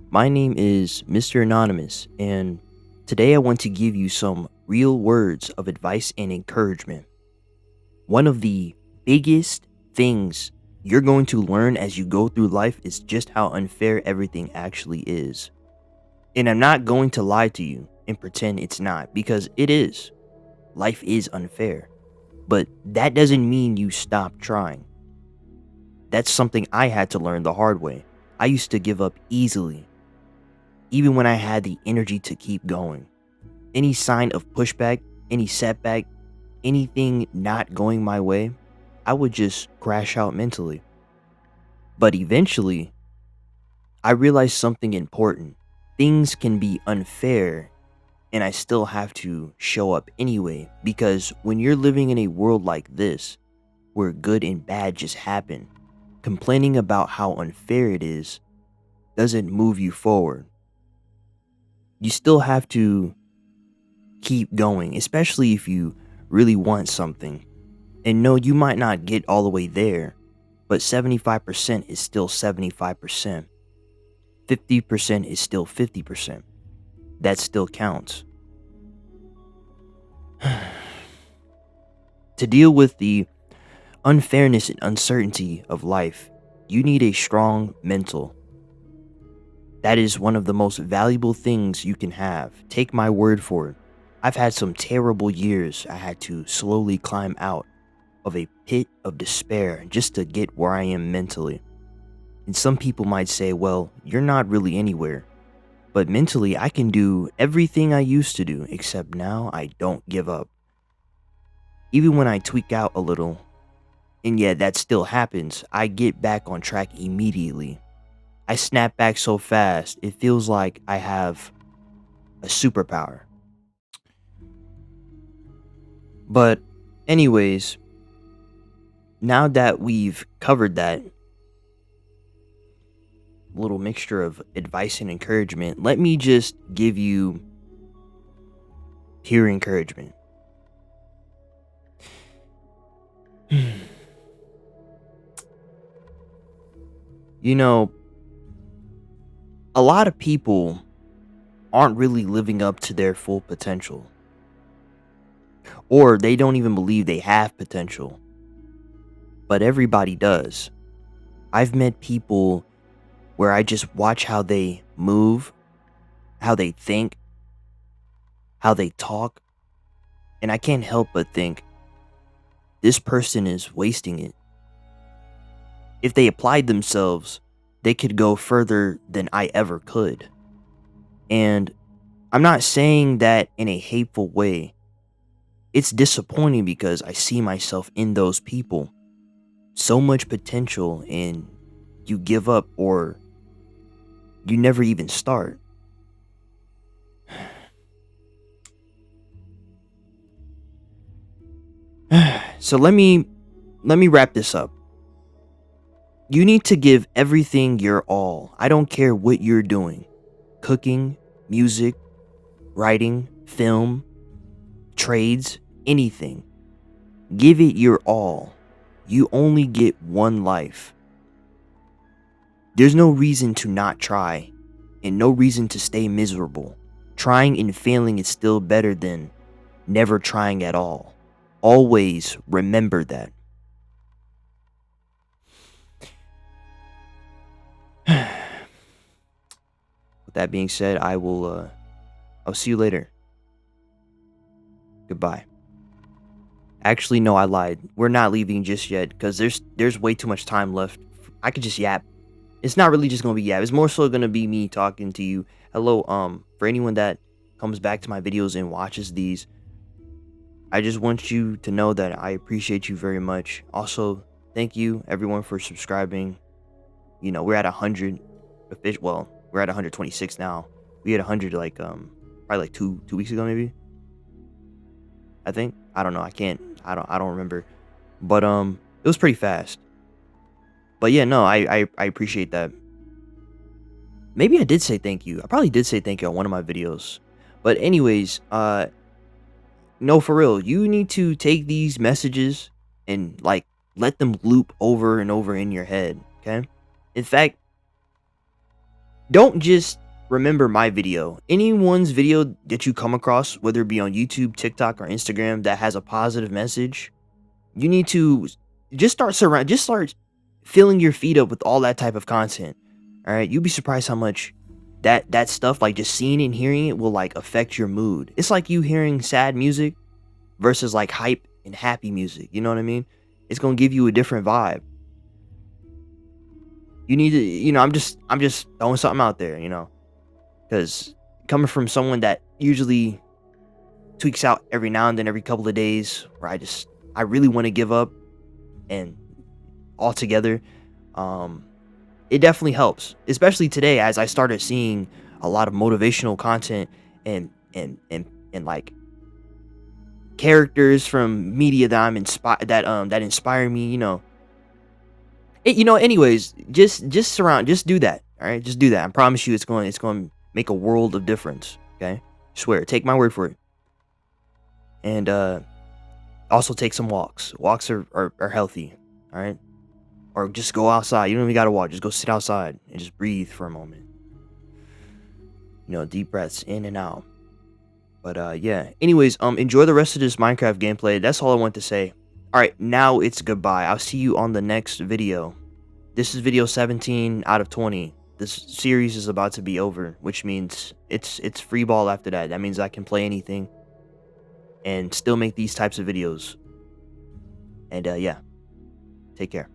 My name is Mr. Anonymous, and today I want to give you some real words of advice and encouragement. One of the biggest things you're going to learn as you go through life is just how unfair everything actually is. And I'm not going to lie to you and pretend it's not, because it is. Life is unfair. But that doesn't mean you stop trying. That's something I had to learn the hard way. I used to give up easily, even when I had the energy to keep going. Any sign of pushback, any setback, anything not going my way, I would just crash out mentally. But eventually, I realized something important. Things can be unfair, and I still have to show up anyway, because when you're living in a world like this, where good and bad just happen, complaining about how unfair it is doesn't move you forward. You still have to keep going, especially if you really want something. And no, you might not get all the way there, but 75% is still 75%. 50% is still 50%. That still counts. To deal with the unfairness and uncertainty of life, you need a strong mental. That is one of the most valuable things you can have. Take my word for it. I've had some terrible years I had to slowly climb out of a pit of despair just to get where I am mentally. And some people might say, well, you're not really anywhere. But mentally, I can do everything I used to do, except now I don't give up. Even when I tweak out a little, and yeah, that still happens, I get back on track immediately. I snap back so fast, it feels like I have a superpower. But, anyways, now that we've covered that little mixture of advice and encouragement, let me just give you pure encouragement. You know, a lot of people aren't really living up to their full potential, or they don't even believe they have potential, but everybody does. I've met people where I just watch how they move, how they think, how they talk, and I can't help but think this person is wasting it. If they applied themselves, they could go further than I ever could. And I'm not saying that in a hateful way. It's disappointing because I see myself in those people. So much potential, and you give up or you never even start. So let me wrap this up. You need to give everything your all. I don't care what you're doing. Cooking, music, writing, film, trades, anything. Give it your all. You only get one life. There's no reason to not try, and no reason to stay miserable. Trying and failing is still better than never trying at all. Always remember that. With that being said, I'll see you later. Goodbye. Actually, no, I lied. We're not leaving just yet because there's way too much time left. I could just yap. It's not really just gonna be yap. It's more so gonna be me talking to you. Hello, for anyone that comes back to my videos and watches these, I just want you to know that I appreciate you very much. Also, thank you everyone for subscribing. You know, we're at 100 official. Well, we're at 126 now. We had 100 like probably like two weeks ago maybe. I think. I don't know. I don't remember. But it was pretty fast. But yeah, no, I appreciate that. Maybe I did say thank you. I probably did say thank you on one of my videos. But anyways, no, for real, you need to take these messages and like let them loop over and over in your head, okay? In fact, Don't just remember my video. Anyone's video that you come across, whether it be on YouTube, TikTok, or Instagram, that has a positive message, you need to just start filling your feed up with all that type of content. All right, you'll be surprised how much that stuff, like just seeing and hearing it, will like affect your mood. It's like you hearing sad music versus like hype and happy music. You know what I mean? It's gonna give you a different vibe. You need to, I'm just throwing something out there, because coming from someone that usually tweaks out every now and then, every couple of days, where I really want to give up and altogether, um, it definitely helps, especially today as I started seeing a lot of motivational content and like characters from media that I'm inspired that inspire me. Anyways, just do that. All right, just do that. I promise you, it's going to make a world of difference. Okay, swear. Take my word for it. And also take some walks. Walks are healthy. All right, or just go outside. You don't even gotta walk. Just go sit outside and just breathe for a moment. Deep breaths in and out. But yeah. Anyways, enjoy the rest of this Minecraft gameplay. That's all I want to say. All right, now it's goodbye. I'll see you on the next video. This is video 17 out of 20. This series is about to be over, which means it's free ball after that. That means I can play anything and still make these types of videos. And yeah, take care.